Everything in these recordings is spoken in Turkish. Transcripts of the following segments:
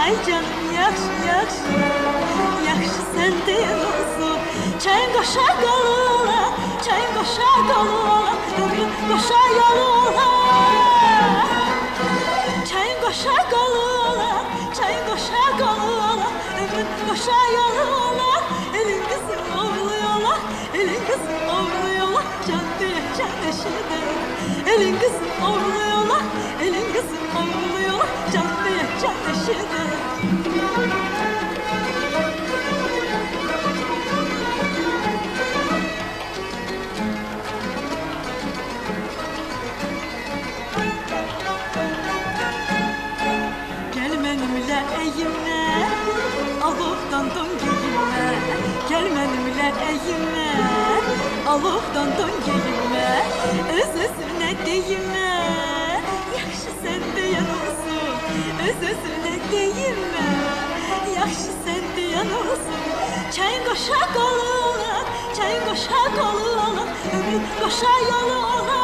ay canım yaxşı, yaxşı, yaxşı sen deyən olsun. Çayın qoşa qolu ola, çayın qoşa qolu ola, ömrüm qoşa yolu ola. Çayın qoşa qolu ola, çayın qoşa qolu ola, ömrüm qoşa yolu ola. Elin kızım oğlu yola, elin kızım oğlu yola, can diye can eşide. Elin kızım oğlu yola, elin kızım oğlu yola, can diye can eşide. Benimle eğilme, alovdan don giyinme. Gel benimle eğilme, alovdan don giyinme. Öz-özüne deyinme, yaxşı sen deyən olsun. Öz-özüne deyinme, yaxşı sen deyən olsun. Çayın qoşa qolu ola, çayın qoşa qolu ola, ömrüm qoşa yolu ola.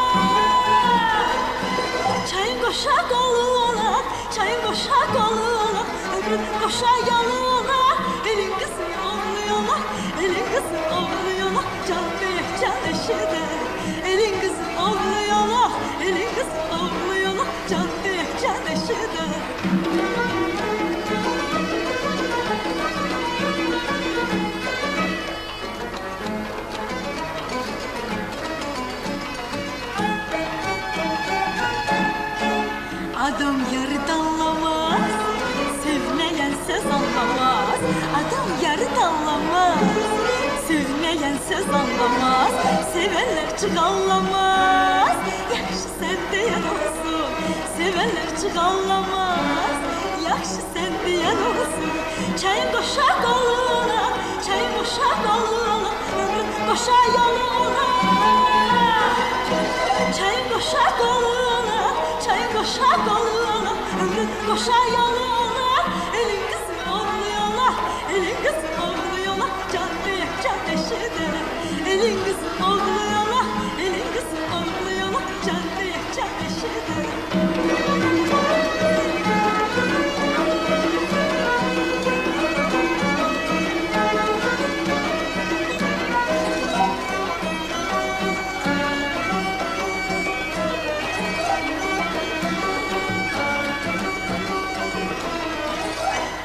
Çayın qoşa qolu ola, çayın qoşa qolu ola, ömrüm qoşa yolu ola. Elin kızı oğlu yola, elin kızı oğlu yola, can deyək can eşide. Elin kızı oğlu yola, elin kızı oğlu yola, can deyək can eşide. Adam yarı anlamaz, sevmeyen söz anlamaz. Adam yarı anlamaz, sevmeyen söz anlamaz. Sevenler çıkallamaz, yaxşı sen deyən olsun. Sevenler çıkallamaz, yaxşı sen deyən olsun. Çayın qoşa qolu ola, çayın qoşa qolu ola, ömrüm qoşa yolu ola. Çayın qoşa qolu ola, çayın qoşa qolu ola, ömrüm qoşa yolu ola. Elin kızı oğlu yola, elin kızı oğlu yola, can deyək can eşide. Elin kızı oğlu yola, elin kızı oğlu yola, can deyək can eşide.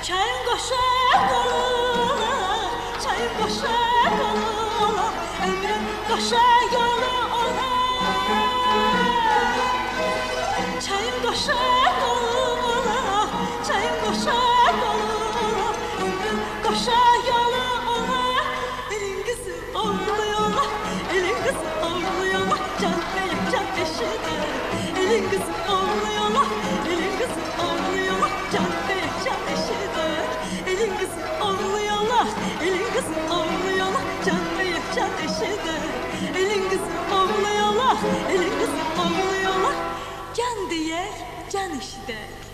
Çayın qoşa qolu ola, çayın qoşa qolu ola, ömrüm qoşa yolu ola. Çayın qoşa qolu ola, çayın qoşa qolu ola, ömrüm qoşa yolu ola. Elin kızı oğlu yola, elin kızı oğlu yola, can deyək can eşide. Elin kızı oğlu yola, elin kızı oğlu yola, can deyək can eşide. Elin kızı oğlu yola, elin kızı oğlu yola, can deyək can eşide. Elin kızı oğlu yola, elin kızı oğlu yola, can deyək can eşide.